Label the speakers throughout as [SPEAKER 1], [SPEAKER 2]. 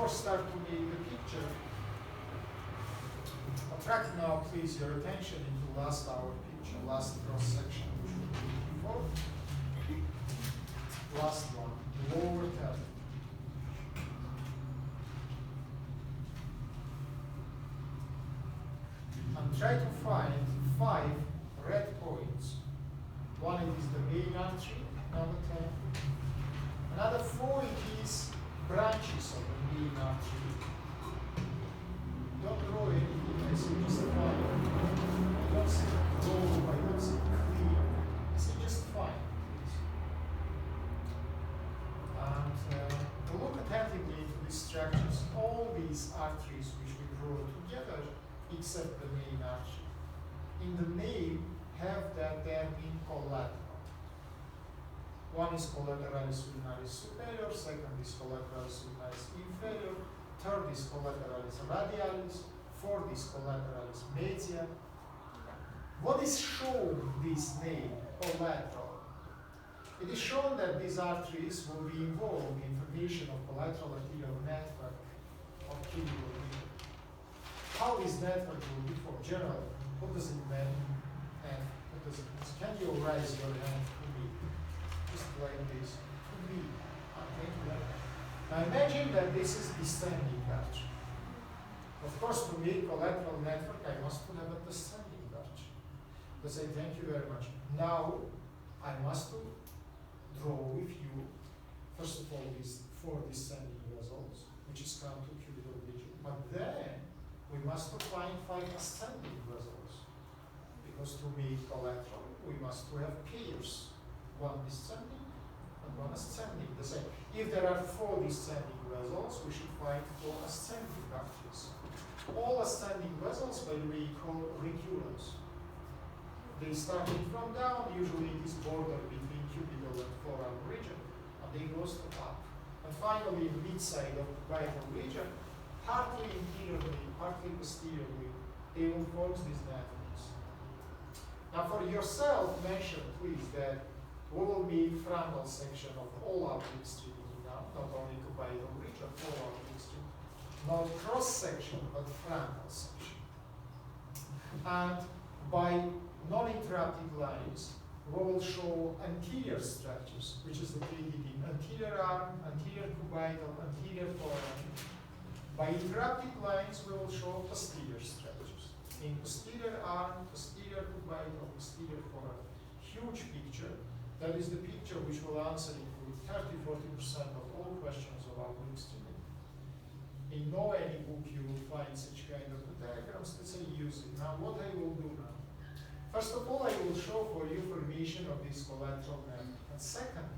[SPEAKER 1] before start to make the picture, attract now please your attention into last hour picture, last cross section, which will be before. Last one, lower tab. And try to find 5 red points. One it is the main artery, number 10. Another 4 it is branches of the main artery. Don't draw anything, I say just fine. I don't say draw, I don't say clear. I say just fine, please. And look attentively into these structures. All these arteries which we draw together, except the main artery. In the name, have that they have been collateral. One is collateralis ulnaris superior, second is collateralis ulnaris inferior, third is collateralis radialis, fourth is collateralis medial. What is shown this name, collateral? It is shown that these arteries will be involved in formation of collateral arterial network of clinical region. How this network will be formed? Generally, what does it mean? And what does it mean? Can you raise your hand to me? Just like this. To me. Thank you very much. Now imagine that this is descending arch. Of course, to make collateral network, I must have a descending arch. I say thank you very much. Now I must draw with you, first of all, these 4 descending vessels, which is count to cubital region. But then we must find 5 ascending vessels. Because to make collateral, we must have pairs. One descending and one ascending. The same. If there are 4 descending vessels, we should find 4 ascending arteries. All ascending vessels, by the way, call recurrence. They starting from down, usually it is border between cubital and forearm region, and they goes to up. And finally, mid-side of the vital region, partly interiorly, partly posteriorly, they will form these networks. Now for yourself, mention please that we will make frontal section of all our extremity now, not only cubital region, all our extremity. Not cross section, but frontal section. And by non-interrupted lines, we will show anterior structures, which is located in anterior arm, anterior cubital, anterior forearm. By interrupted lines, we will show posterior structures. In posterior arm, posterior cubital, posterior forearm. Huge picture. That is the picture which will answer in 30–40% of all questions about extremity. In no any book you will find such kind of diagrams. Let's say use it. Now what I will do now? First of all, I will show for you formation of this collateral network. And second,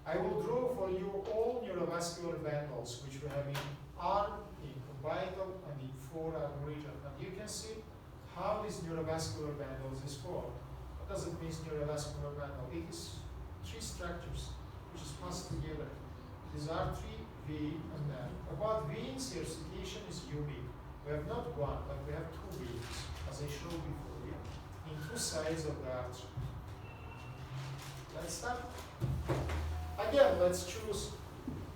[SPEAKER 1] I will draw for you all neurovascular bundles which we have in arm, in cubital, and in forearm region. And you can see how this neurovascular bundles is formed. What does it mean, neurovascular bundle? It is 3 structures which is passed together. These are 3 vein and nerve. About veins, here situation is unique. We have not 1, but we have 2 veins, as I showed before you, in 2 sides of the artery. Let's start. Again, let's choose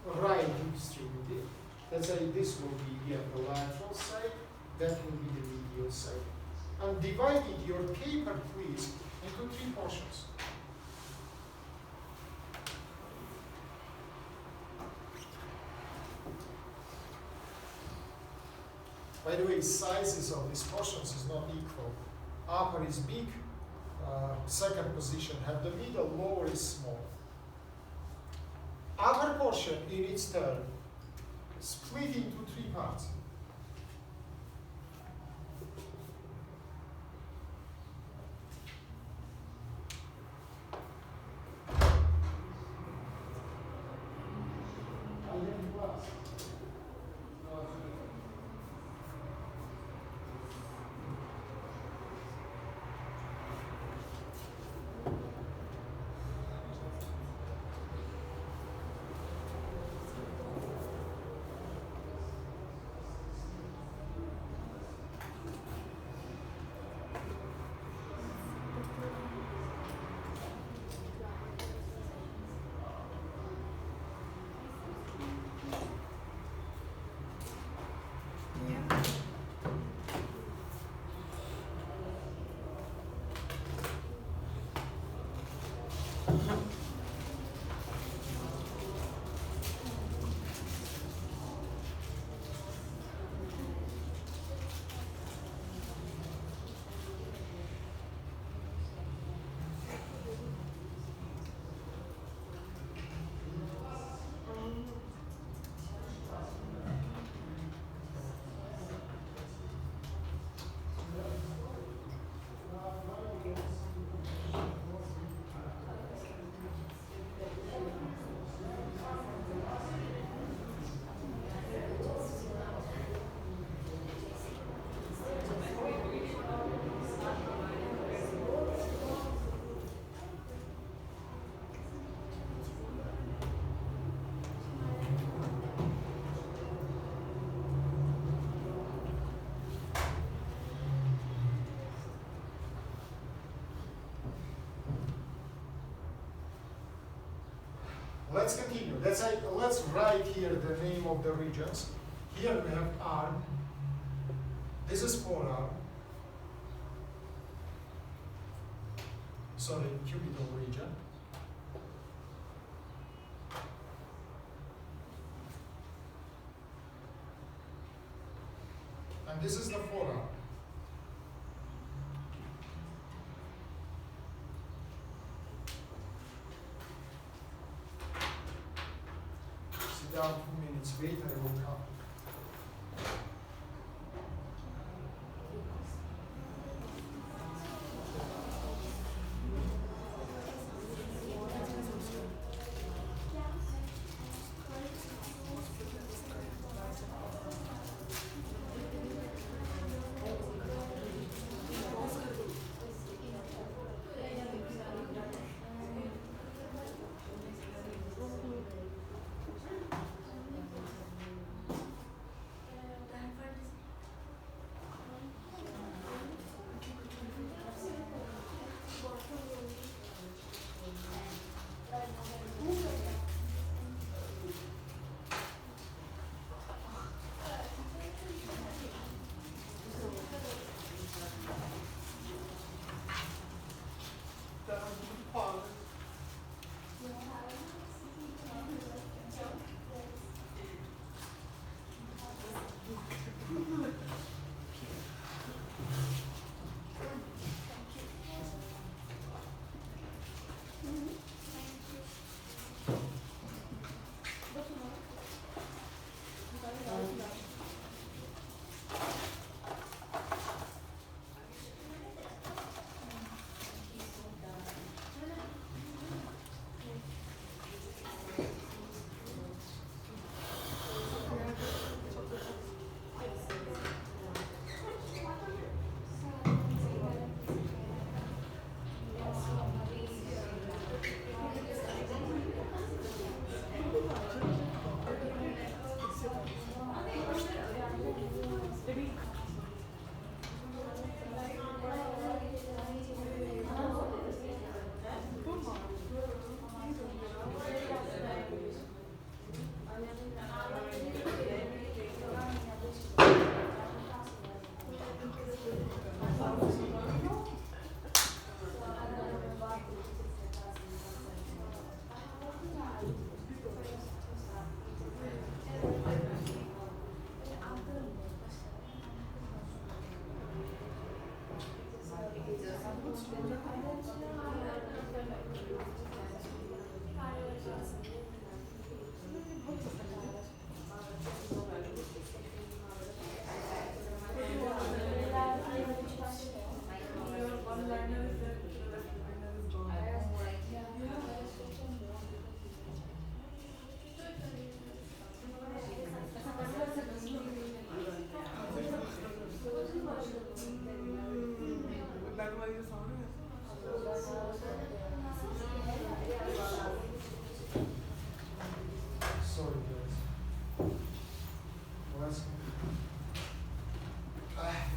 [SPEAKER 1] right extremity. Let's say this will be here the lateral side, that will be the medial side. And divided your paper, please, into 3 portions. By the way, sizes of these portions is not equal. Upper is big, second position have the middle, lower is small. Upper portion in its turn split into 3 parts. Let's continue. Let's write here the name of the regions. Here we have arm. This is forearm. Sorry, cubital region. And this is the forearm. Sit down 2 minutes, wait, I will come.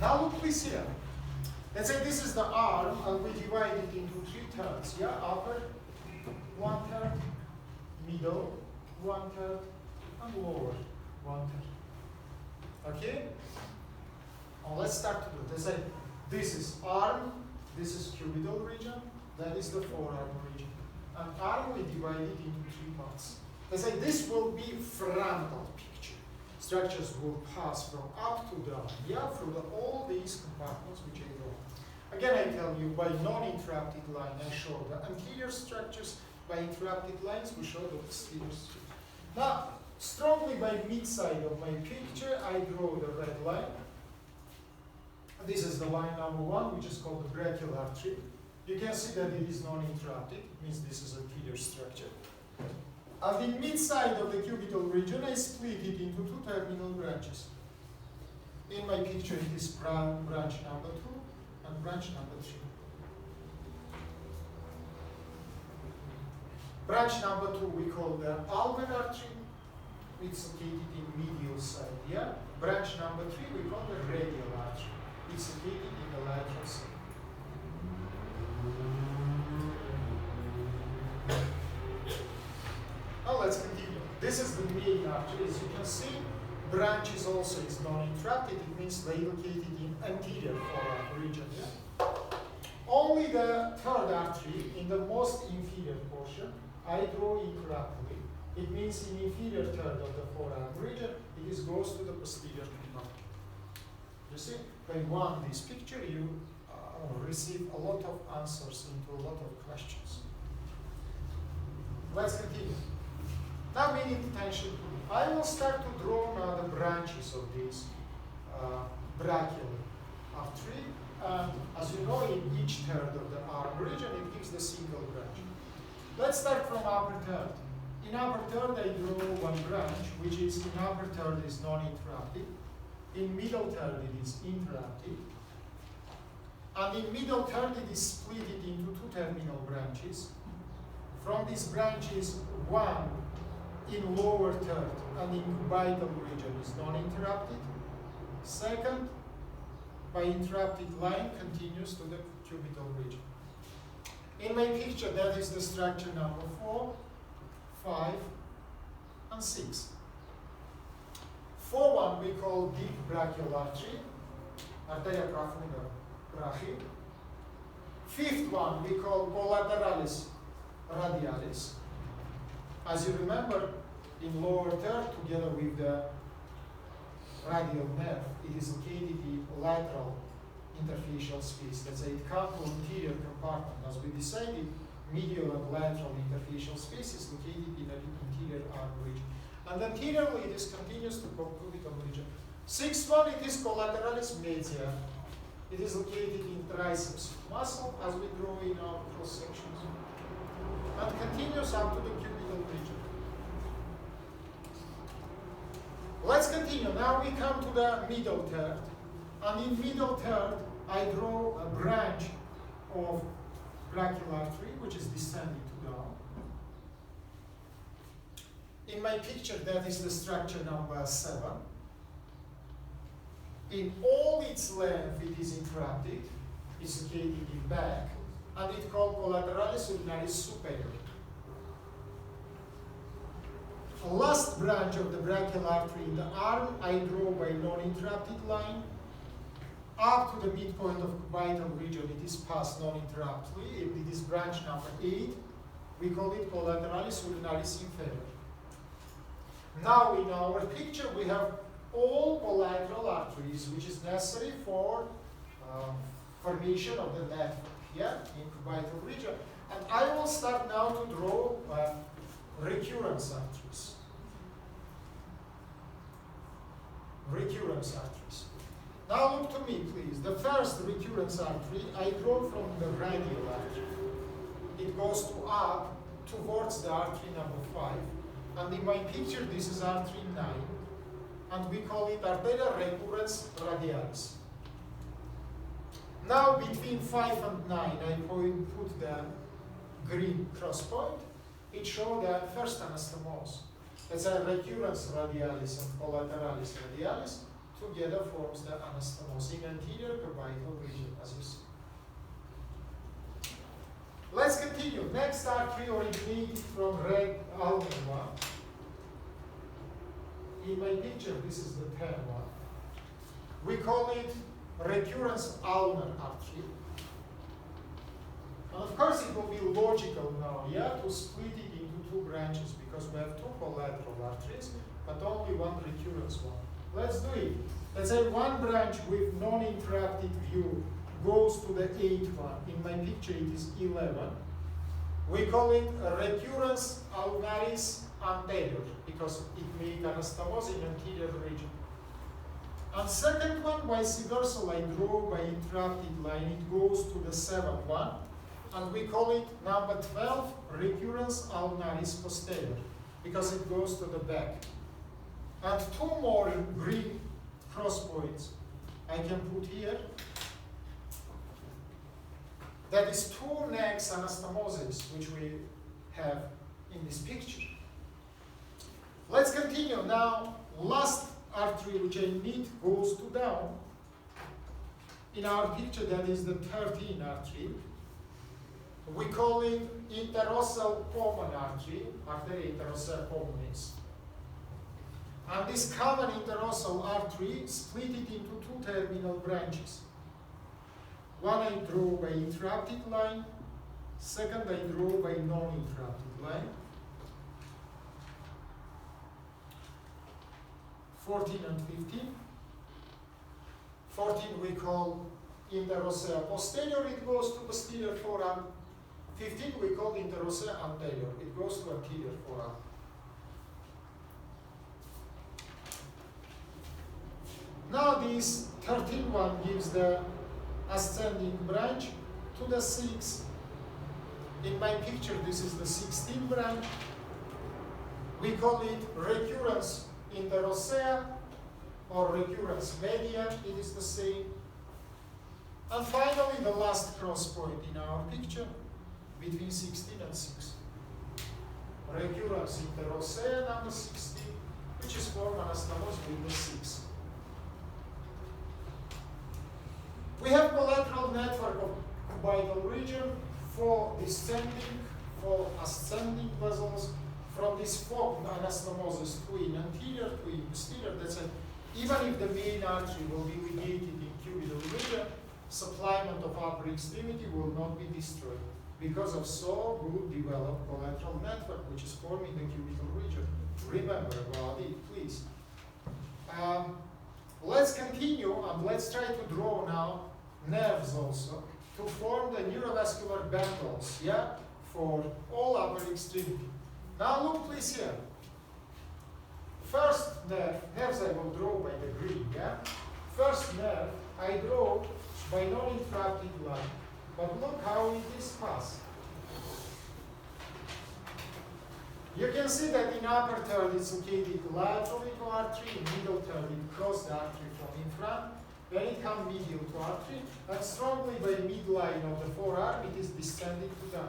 [SPEAKER 1] Now look please here. Let's say this is the arm and we divide it into 3 thirds. Yeah, upper 1/3, middle 1/3, and lower 1/3. Okay? Now let's start to do it. Let's say this is arm, this is cubital region, that is the forearm region. And arm we divide it into 3 parts. Let's say this will be frontal picture. Structures will pass from up to down, yeah, through all these compartments which I draw. Again, I tell you, by non-interrupted line, I show the anterior structures. By interrupted lines, we show the posterior structures. Now, strongly by mid-side of my picture, I draw the red line. This is the line number 1, which is called the brachial artery. You can see that it is non-interrupted. It means this is a anterior structure. At the mid-side of the cubital region, I split it into 2 terminal branches. In my picture, it is branch number 2 and branch number 3. Branch number 2 we call the ulnar artery. It's located in medial side. Yeah. Branch number 3 we call the radial artery. It's located in the lateral side. let's continue. This is the main artery. As you can see, branches also is non-interrupted. It means they located in anterior forearm region. Yeah? Only the third artery in the most inferior portion, I draw interruptedly. It means in inferior third of the forearm region, it goes to the posterior femur. You see, when you want this picture, you receive a lot of answers into a lot of questions. Let's continue. Now we need attention. I will start to draw now the branches of this brachial artery. And as you know, in each third of the arm region, it gives the single branch. Let's start from upper third. In upper third, I draw one branch, which is in upper third is non-interrupted. In middle third, it is interrupted. And in middle third, it is split into two terminal branches. From these branches, one in lower third and in cubital region is non-interrupted. Second, by interrupted line, continues to the cubital region. In my picture, that is the structure number 4, 5, and 6. 4-1 we call deep brachial artery, arteria profunda brachii. 5th one we call collateralis radialis. As you remember, in lower third, together with the radial nerve, it is located in lateral interfacial space. Let's say it comes to anterior compartment. As we decided, medial and lateral interfacial space is located in an anterior arm region. And anteriorly, it is continuous to cubital region. 6th one, it is collateralis media. It is located in triceps muscle, as we draw in our cross sections, and continues up to the cubital region. Let's continue. Now we come to the middle third. And in middle third, I draw a branch of brachial artery, which is descending to down. In my picture, that is the structure number 7. In all its length, it is interrupted. It's located in back, and it's called collateralis urinaris superior. Last branch of the brachial artery in the arm, I draw by non-interrupted line. Up to the midpoint of cubital region, it is passed non-interruptedly. It is branch number 8. We call it collateralis urinaris inferior. Now in our picture, we have all collateral arteries, which is necessary for formation of the network here in cubital region. And I will start now to draw recurrence arteries. Recurrence arteries. Now look to me, please. The first recurrence artery, I draw from the radial artery. It goes to up towards the artery number 5. And in my picture, this is artery 9. And we call it arteria recurrens radialis. Now between 5 and 9, I put the green cross point. It shows the first anastomose. That's a recurrens radialis and collateralis radialis. Together forms the anastomose in anterior cubital region, as you see. Let's continue. Next artery originated from red ulnar one. In my picture, this is the 10 one. We call it recurrence ulnar artery. And of course, it will be logical now, yeah, to split it into two branches because we have two collateral arteries, but only one recurrence one. Let's do it. Let's say one branch with non-interrupted view goes to the 8th one. In my picture, it is 11. We call it recurrence ulnaris anterior because it makes anastomose in anterior region. And second one, vice versa, I draw by interrupted line. It goes to the 7th one. And we call it number 12, recurrence ulnaris posterior because it goes to the back. And two more green cross points I can put here. That is two next anastomoses which we have in this picture. Let's continue. Now, last artery which I need goes to down. In our picture, that is the 13th artery. We call it interosseal common artery, arteria interosseal communis. And this common interosseal artery split it into two terminal branches. One I drew by interrupted line, second I drew by non-interrupted line. 14 and 15. 14 we call interosseal posterior, it goes to posterior forearm. 15 we call interosseal anterior, it goes to anterior forearm. Now this 13 one gives the ascending branch to the 6. In my picture, this is the 16th branch. We call it recurrence interossea or recurrence media, it is the same. And finally, the last cross point in our picture, between 16 and 6. Recurrence interossea number 16, which is formed anastomose with the 6. We have collateral network of cubital region, 4 descending, 4 ascending vessels. From this formed anastomosis to in anterior to in posterior, that's it. Even if the main artery will be ligated in cubital region, supplement of upper extremity will not be destroyed because of so good developed collateral network which is forming the cubital region. Remember about it, please. Let's continue and let's try to draw now nerves also to form the neurovascular bundles, yeah, for all upper extremity. Now look please here. First nerves I will draw by the green, yeah? First nerve I draw by non-interrupted line. But look how it is passed. You can see that in upper third it's located laterally to artery, in middle third it crosses the artery from in front, then it comes medial to artery, and strongly by midline of the forearm it is descending to the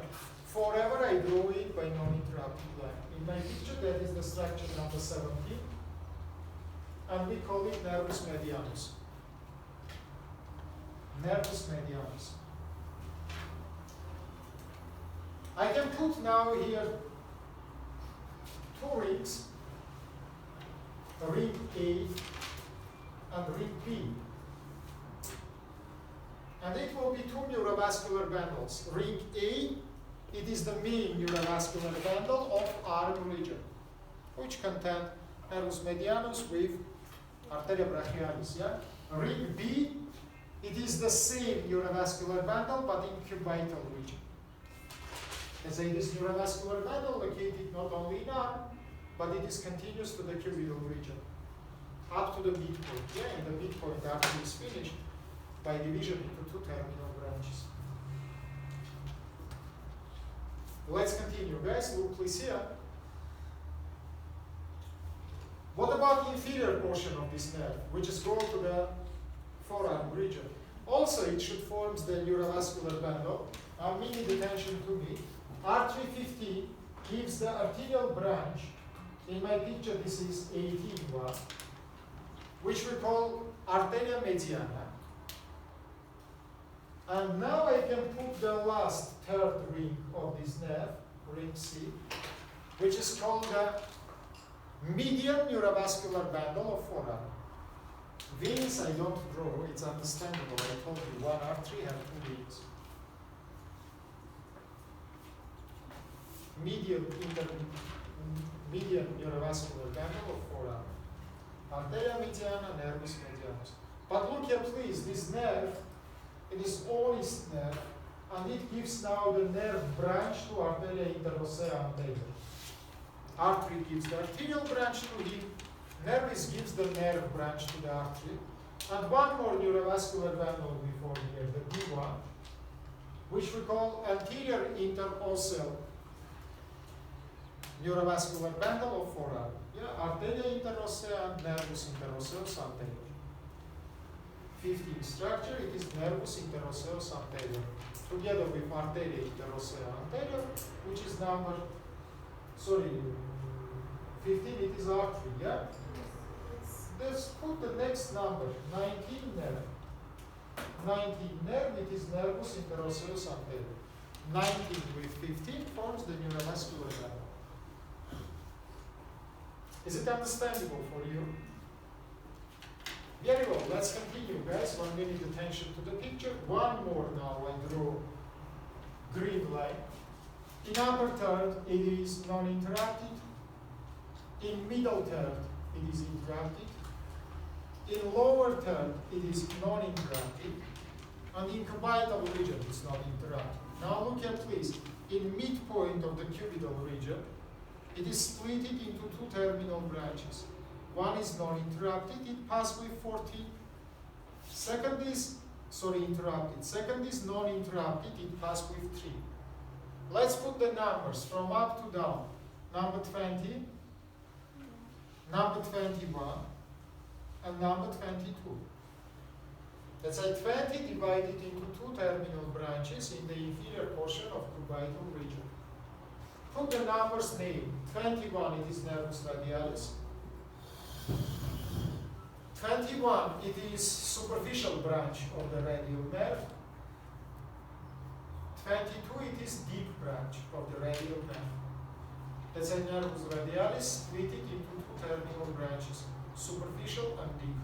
[SPEAKER 1] forever I draw it by non-interrupted line. In my picture that is the structure number 17, and we call it nervus medianus. Nervus medianus. I can put now here two rings, ring A and ring B. And it will be two neurovascular bundles. Ring A, it is the main neurovascular bundle of arm region, which contain nervus medianus with arteria brachialis. Yeah? Ring B, it is the same neurovascular bundle but in cubital region. As it is neurovascular bundle located not only in arm, but it is continuous to the cubital region, up to the midpoint. Yeah, in the midpoint artery is finished by division into two terminal branches. Let's continue, guys. Look, please here. What about the inferior portion of this nerve, which is going to the forearm region? Also, it should form the neurovascular bundle. Now, meaning attention to me. Artery 15 gives the arterial branch. In my picture, this is 18 one, which we call arteria mediana. And now I can put the last third ring of this nerve, ring C, which is called the median neurovascular bundle of forearm. Veins I don't draw, it's understandable. I told you one artery has two veins. Median neurovascular bundle of forearm. Arteria mediana, nervus medianus. But look here, please, this nerve, it is honest nerve, and it gives now the nerve branch to arteria interossea anterior. Artery gives the arterial branch to him, nervus gives the nerve branch to the artery, and one more neurovascular bundle we form here, the B1, which we call anterior interosseal neurovascular bundle of forearm. Yeah, arteria interossea and nervus interosseus anterior. 15 structure, it is nervus interosseus anterior, together with arteria interossea anterior, which is number, 15, it is artery, yeah? Let's put the next number, 19 nerve. 19 nerve, it is nervus interosseus anterior. 19 with 15 forms the neurovascular bundle. Is it understandable for you? Very well, let's continue, guys. 1 minute attention to the picture. One more now, I draw green line. In upper third, it is non-interrupted. In middle third, it is interrupted. In lower third, it is non-interrupted. And in cubital region, it's not interrupted. Now look at please. In midpoint of the cubital region, it is split into two terminal branches. One is non-interrupted, it passes with 14. Second is, interrupted. Second is non-interrupted, it passes with 3. Let's put the numbers from up to down. Number 20, number 21, and number 22. Let's say 20 divided into two terminal branches in the inferior portion of cubital region. Put the numbers name. 21, it is nervus radialis. 21, it is superficial branch of the radial nerve. 22, it is deep branch of the radial nerve. Let's say nervus radialis, split it into two terminal branches, superficial and deep.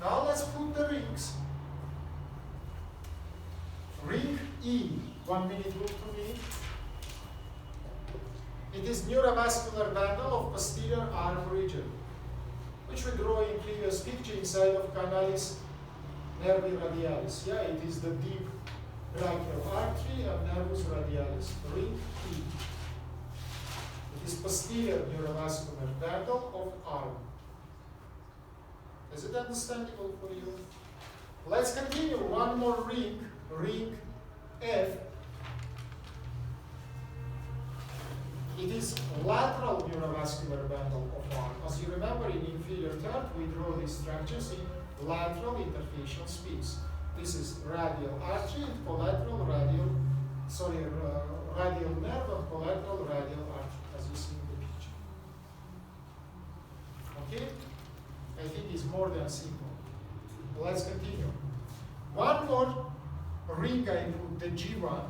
[SPEAKER 1] Now let's put the rings. Ring E, 1 minute, look to me. It is neurovascular bundle of posterior arm region, which we draw in previous picture inside of canalis nervi radialis. Yeah, it is the deep brachial artery and nervus radialis, ring E. It is posterior neurovascular bundle of arm. Is it understandable for you? Let's continue. One more ring, ring F. It is lateral neurovascular bundle of arm. As you remember, in inferior third, we draw these structures in lateral interfacial space. This is radial artery and collateral radial, radial nerve and collateral radial artery, as you see in the picture. Okay? I think it's more than simple. Let's continue. One more ring I put, the G1.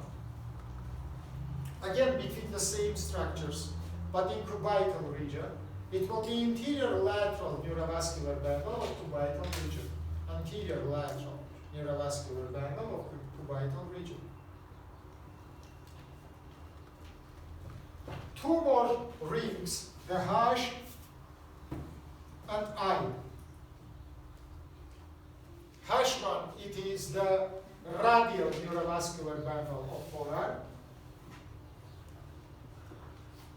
[SPEAKER 1] Again, between the same structures, but in cubital region. It will be interior lateral neurovascular bundle of cubital region. Anterior lateral neurovascular bundle of cubital region. Two more rings, the H and I. H1, it is the radial neurovascular bundle of forearm.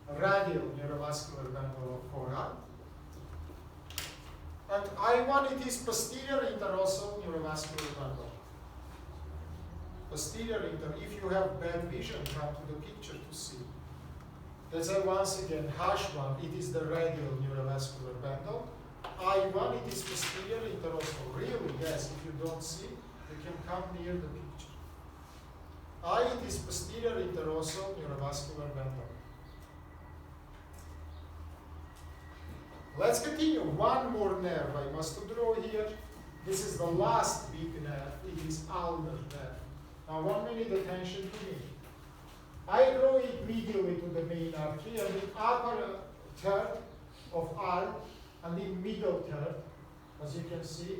[SPEAKER 1] Radial neurovascular bundle of forearm. And I1, it is posterior interossal neurovascular bundle. Posterior if you have bad vision, come to the picture to see. Let's say once again, H1, it is the radial neurovascular bundle. I1, it is posterior interossal. Really, yes, if you don't see, you can come near the picture. I, it is posterior interossal neurovascular bundle. Let's continue. One more nerve I must draw here. This is the last big nerve. It is ulnar nerve. Now 1 minute attention to me. I draw it medially to the main artery and in upper third of arm and in middle third, as you can see.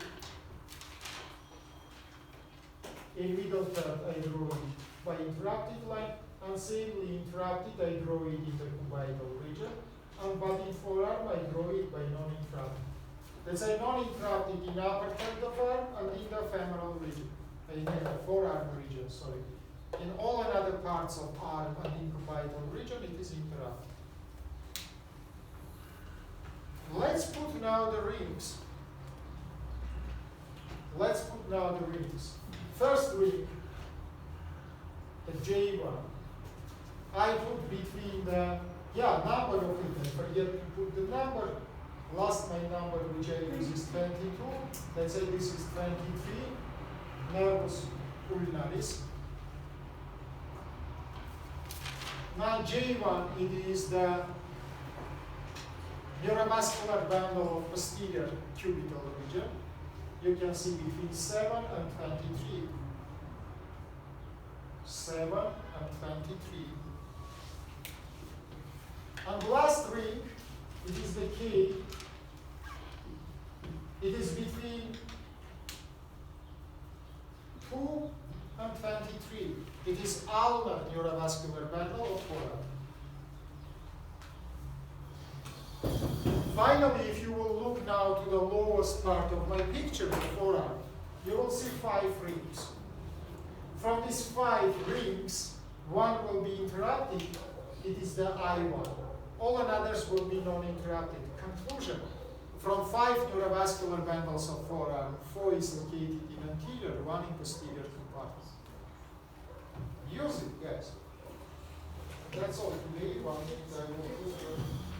[SPEAKER 1] In middle third I draw it by interrupted line and samely interrupted I draw it in the cubital region. But in forearm, I draw it by non-interrupted. Let's say non-interrupted in upper third of arm and in the femoral region, in the forearm region, sorry. In all other parts of arm and in cubital region, it is interrupted. Let's put now the rings. Let's put now the rings. First ring, the J1. I put between the number of it, I forget to put the number. Last my number which I use is 22. Let's say this is 23. Nervus ulnaris. Now J1, it is the neurovascular bundle of posterior cubital region. You can see between 7 and 23. 7 and 23. And the last ring, it is the K. It is between 2 and 23. It is ulnar neurovascular bundle of forearm. Finally, if you will look now to the lowest part of my picture, the forearm, you will see 5 rings. From these 5 rings, one will be interrupted. It is the I1. All others will be non-interrupted. Conclusion. From 5 neurovascular bundles of forearm, 4 is located in anterior, 1 in posterior compartment. Use it, guys. That's all. Today, 1 minute I will